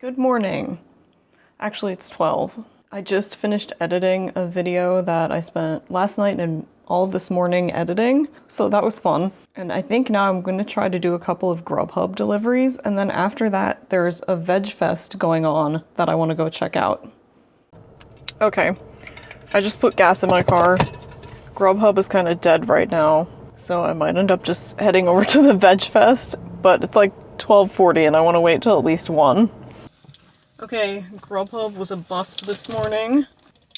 Good morning. Actually, it's 12. I just finished editing a video that I spent last night and all of this morning editing, so that was fun. And I think now I'm going to try to do a couple of Grubhub deliveries, and then after that, there's a VegFest going on that I want to go check out. Okay, I just put gas in my car. Grubhub is kind of dead right now, so I might end up just heading over to the VegFest, but it's like 12:40 and I want to wait till at least 1. Okay, Grubhub was a bust this morning.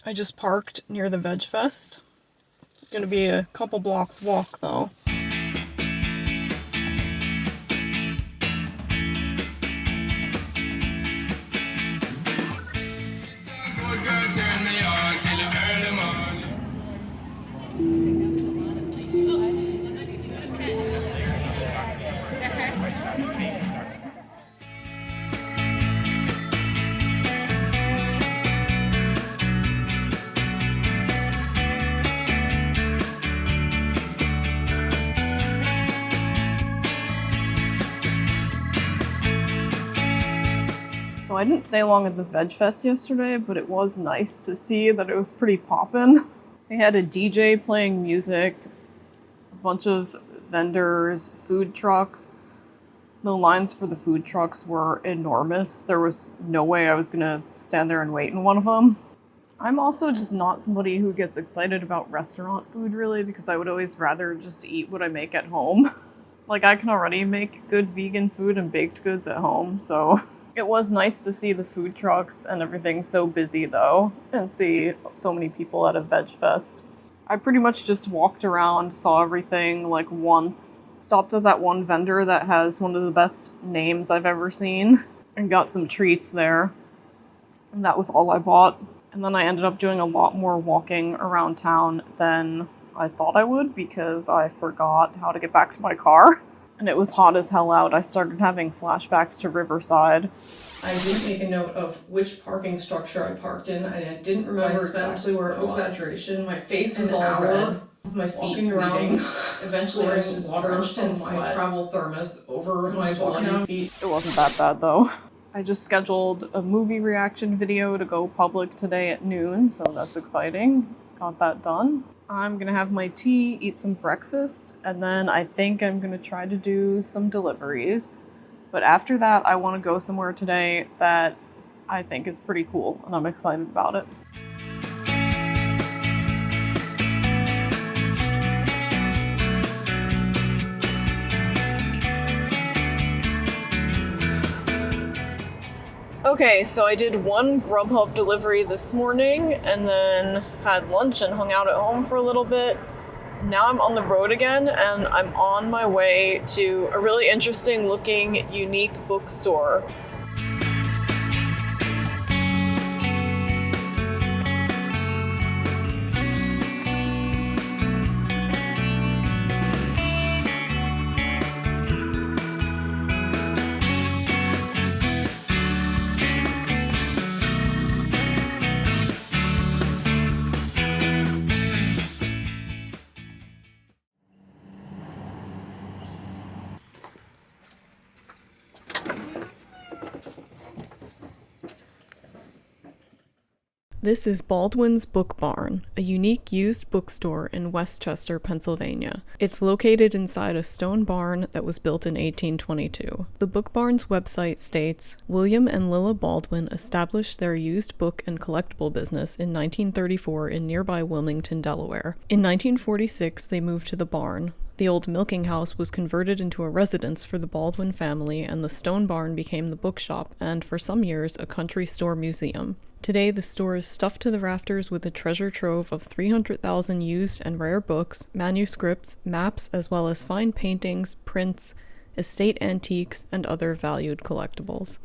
I just parked near the VegFest. Gonna be a couple blocks walk though. So I didn't stay long at the VegFest yesterday, but it was nice to see that it was pretty poppin'. They had a DJ playing music, a bunch of vendors, food trucks. The lines for the food trucks were enormous. There was no way I was gonna stand there and wait in one of them. I'm also just not somebody who gets excited about restaurant food really, because I would always rather just eat what I make at home. Like, I can already make good vegan food and baked goods at home, so it was nice to see the food trucks and everything so busy though, and see so many people at a VegFest. I pretty much just walked around, saw everything like once, stopped at that one vendor that has one of the best names I've ever seen, and got some treats there. And that was all I bought. And then I ended up doing a lot more walking around town than I thought I would because I forgot how to get back to my car. And it was hot as hell out. I started having flashbacks to Riverside. I didn't make a note of which parking structure I parked in. I didn't remember exactly where it was. Exaggeration. My face was all red. With my feet bleeding. Eventually I was just drenched in my travel thermos over my bloody feet. It wasn't that bad though. I just scheduled a movie reaction video to go public today at noon, so that's exciting. Got that done. I'm gonna have my tea, eat some breakfast, and then I think I'm gonna try to do some deliveries. But after that, I want to go somewhere today that I think is pretty cool, and I'm excited about it. Okay, so I did one Grubhub delivery this morning and then had lunch and hung out at home for a little bit. Now I'm on the road again and I'm on my way to a really interesting looking, unique bookstore. This is Baldwin's Book Barn, a unique used bookstore in Westchester, Pennsylvania. It's located inside a stone barn that was built in 1822. The Book Barn's website states, William and Lilla Baldwin established their used book and collectible business in 1934 in nearby Wilmington, Delaware. In 1946, they moved to the barn. The old milking house was converted into a residence for the Baldwin family, and the stone barn became the bookshop and, for some years, a country store museum. Today, the store is stuffed to the rafters with a treasure trove of 300,000 used and rare books, manuscripts, maps, as well as fine paintings, prints, estate antiques, and other valued collectibles.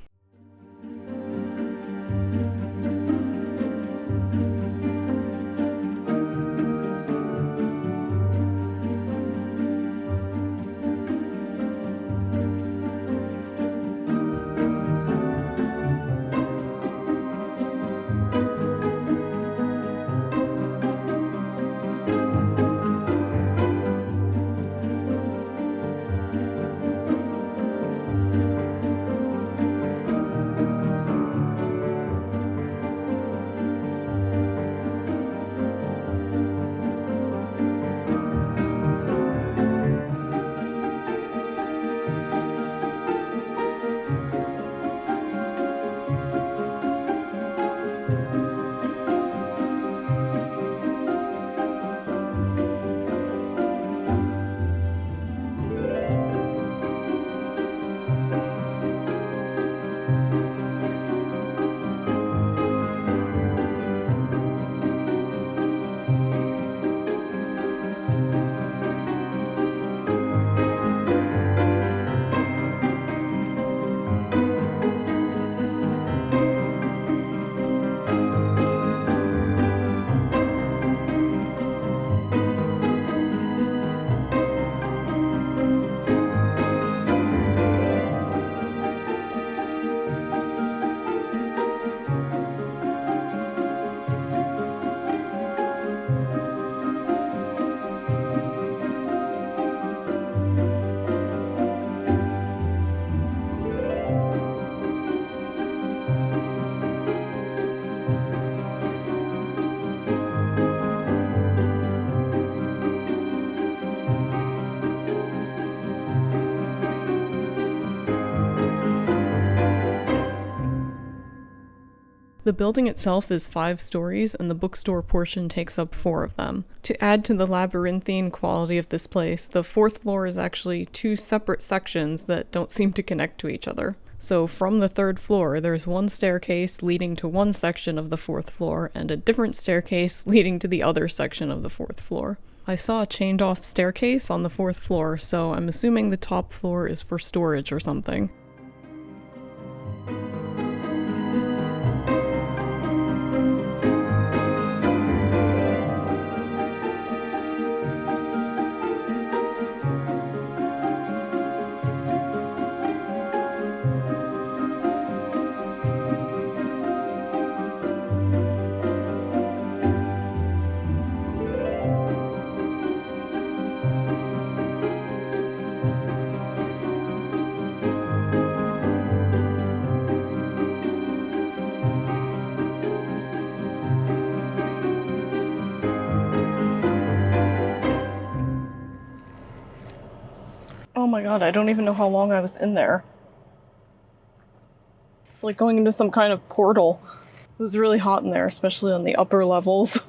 The building itself is 5 stories, and the bookstore portion takes up 4 of them. To add to the labyrinthine quality of this place, the 4th floor is actually 2 separate sections that don't seem to connect to each other. So from the 3rd floor, there's one staircase leading to one section of the 4th floor, and a different staircase leading to the other section of the 4th floor. I saw a chained-off staircase on the 4th floor, so I'm assuming the top floor is for storage or something. Oh my god, I don't even know how long I was in there. It's like going into some kind of portal. It was really hot in there, especially on the upper levels.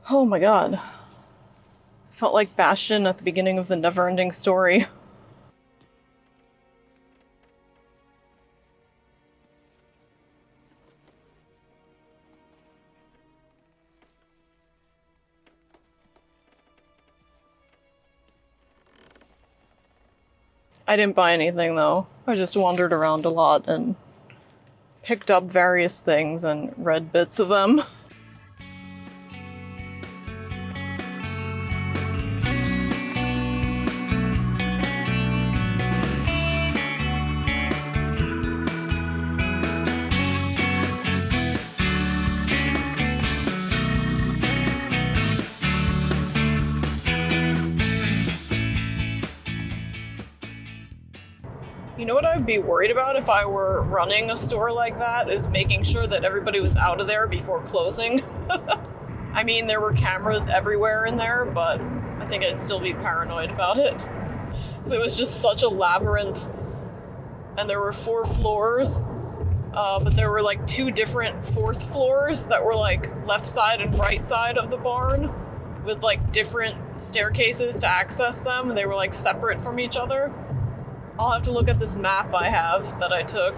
Oh my god. I felt like Bastion at the beginning of the Neverending Story. I didn't buy anything though. I just wandered around a lot and picked up various things and read bits of them. You know what I'd be worried about if I were running a store like that is making sure that everybody was out of there before closing. I mean, there were cameras everywhere in there, but I think I'd still be paranoid about it. So it was just such a labyrinth. And there were 4 floors, but there were like 2 different 4th floors that were like left side and right side of the barn with like different staircases to access them. And they were like separate from each other. I'll have to look at this map I have that I took.